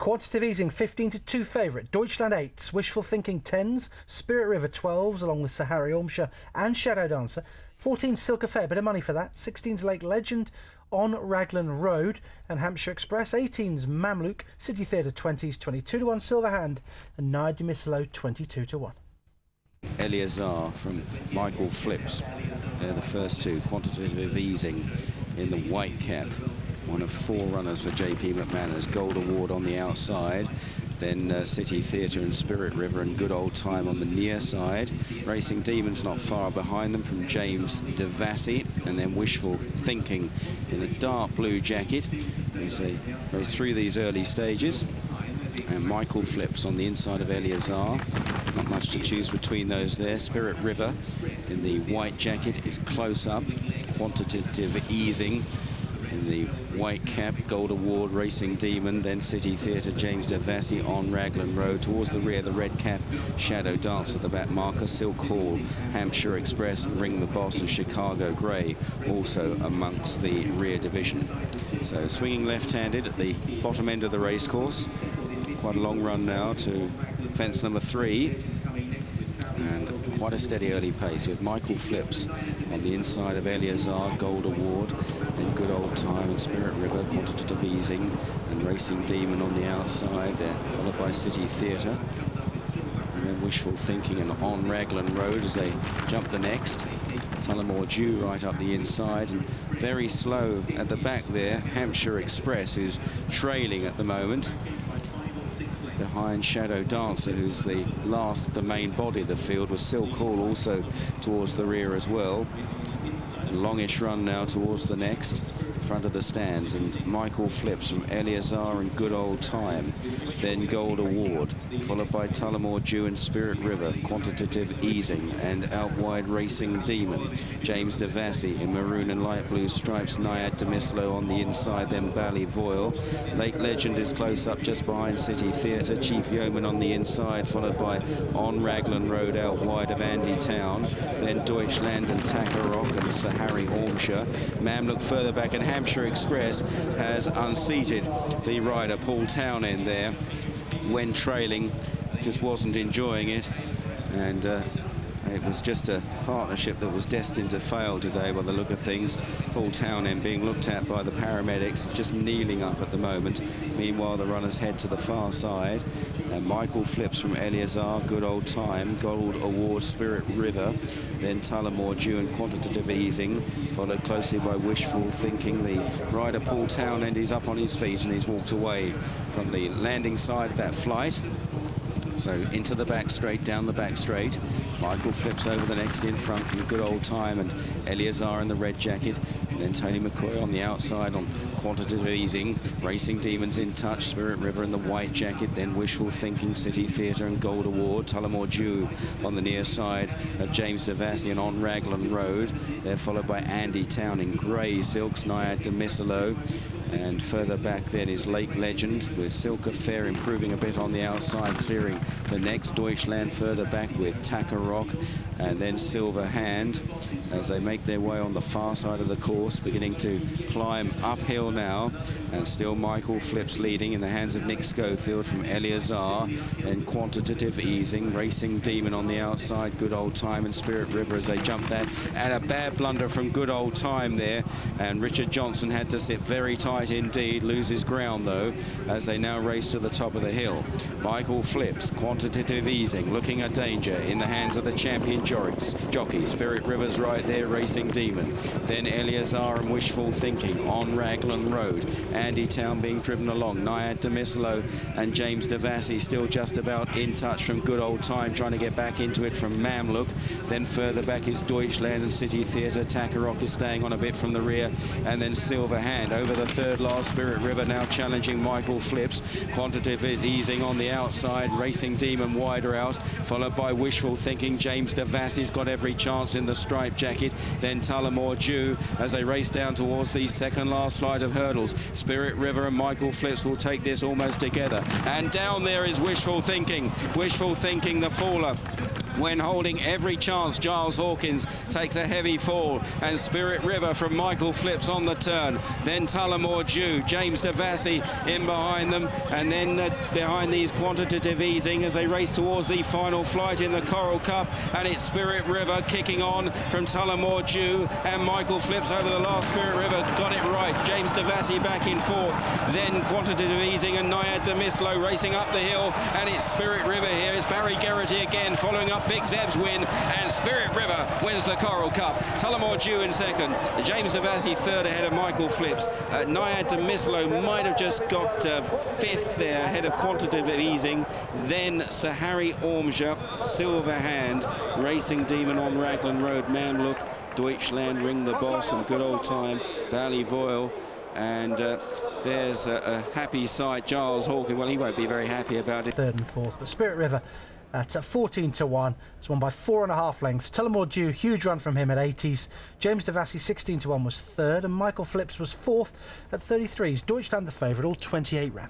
Quantitative Easing 15-2 favourite. Deutschland 8s, Wishful Thinking 10s, Spirit River 12s along with Sahari Ormshire and Shadow Dancer. 14 Silk Affair, bit of money for that. 16's Lake Legend on Raglan Road and Hampshire Express. 18's Mamluk, City Theatre 20s, 22-1 Silver Hand and Naya Demislo 22-1. Eleazar from Michael Flips. They're the first two. Quantitative Easing in the white cap. One of four runners for JP McManus. Gold Award on the outside. Then City Theatre and Spirit River and Good Old Time on the near side. Racing Demons not far behind them from James Devassi. And then Wishful Thinking in a dark blue jacket as they race through these early stages. And Michael Flips on the inside of Eleazar. Not much to choose between those there. Spirit River in the white jacket is close up. Quantitative Easing in the white cap. Gold Award, Racing Demon, then City Theatre, James Devassi on Raglan Road. Towards the rear, the red cap, Shadow Dance at the back marker. Silk Hall, Hampshire Express, Ring the Boss and Chicago Grey also amongst the rear division. So swinging left-handed at the bottom end of the racecourse. Quite a long run now to fence number 3. And quite a steady early pace with Michael Flips on the inside of Eleazar, Gold Award, and Good Old Time and Spirit River, Quantitative Easing, and Racing Demon on the outside there, followed by City Theatre. And then Wishful Thinking and on Raglan Road as they jump the next. Tullamore Dew right up the inside, and very slow at the back there, Hampshire Express, who's trailing at the moment. Behind Shadow Dancer, who's the main body of the field, with Silk Hall also towards the rear as well. Longish run now towards the next, front of the stands, and Michael Flips from Eleazar and Good Old Time. Then Gold Award, followed by Tullamore Dew and Spirit River, Quantitative Easing, and out wide Racing Demon. James Devassi in maroon and light blue stripes, Naya Demislo on the inside, then Ballyvoyle. Lake Legend is close up just behind City Theatre. Chief Yeoman on the inside, followed by on Raglan Road out wide of Andy Town. Then Deutschland and Takarok and Sahari Ormshire. Mamluk further back, and Hampshire Express has unseated the rider Paul Townend there when trailing. Just wasn't enjoying it, and it was just a partnership that was destined to fail today by the look of things. Paul Townend being looked at by the paramedics, is just kneeling up at the moment. Meanwhile, the runners head to the far side. And Michael Flips from Eleazar, Good Old Time, Gold Award, Spirit River, then Tullamore Dew and Quantitative Easing, followed closely by Wishful Thinking. The rider Paul Townend is up on his feet and he's walked away from the landing side of that flight. So into the back straight, down the back straight. Michael Flips over the next in front from Good Old Time and Eleazar in the red jacket. And then Tony McCoy on the outside on Quantitative Easing. Racing Demons in touch, Spirit River in the white jacket. Then Wishful Thinking, City Theatre and Gold Award. Tullamore Dew on the near side of James Devassi and on Raglan Road. They're followed by Andy Town in grey silks, Naya Demislo. And further back then is Lake Legend with Silk Affair improving a bit on the outside, clearing the next. Deutschland further back with Takarok and then Silver Hand as they make their way on the far side of the course, beginning to climb uphill now. And still Michael Flips leading in the hands of Nick Schofield from Eleazar. And Quantitative Easing, Racing Demon on the outside, Good Old Time and Spirit River as they jump that. And a bad blunder from Good Old Time there. And Richard Johnson had to sit very tight indeed, loses ground though as they now race to the top of the hill. Michael Flips, Quantitative Easing, looking at danger in the hands of the champion jockey. Spirit River's right there, Racing Demon. Then Eleazar and Wishful Thinking on Raglan Road. Andy Town being driven along. Naya Demislo and James Devassi still just about in touch from Good Old Time, trying to get back into it from Mamluk. Then further back is Deutschland and City Theatre. Takarok is staying on a bit from the rear. And then Silver Hand over the third last. Spirit River now challenging Michael Flips. Quantitative Easing on the outside. Racing Demon wider out, followed by Wishful Thinking. James Devassi's got every chance in the striped jacket. Then Tullamore Dew as they race down towards the second last flight of hurdles. Spirit River and Michael Flips will take this almost together. And down there is Wishful Thinking. Wishful Thinking, the faller. When holding every chance, Giles Hawkins takes a heavy fall. And Spirit River from Michael Flips on the turn. Then Tullamore Tullamore Dew. James Devassi in behind them, and then behind these Quantitative Easing as they race towards the final flight in the Coral Cup, and it's Spirit River kicking on from Tullamore Dew, and Michael Flips over the last. Spirit River got it right. James Devassi back in fourth, then Quantitative Easing and Nayad Demislo racing up the hill, and it's Spirit River here. It's Barry Geraghty again following up Big Zeb's win, and Spirit River wins the Coral Cup. Tullamore Dew in second, James Devassi third ahead of Michael Flips. Nayad Demislo might have just got fifth there ahead of Quantitative Easing, then Sir Harry Ormscher, Silver Hand, Racing Demon on Raglan Road, Man Look, Deutschland Ring the Boss, and good old time Ballyvoyle. And there's a happy sight. Giles Hawking, well, he won't be very happy about it. Third and fourth, but Spirit River at 14-1. It's won by 4.5 lengths. Tullamore Dew, huge run from him at 80s. James Devassi 16-1 was third, and Michael Flips was fourth at 33s. Deutschland the favourite, all 28 ran.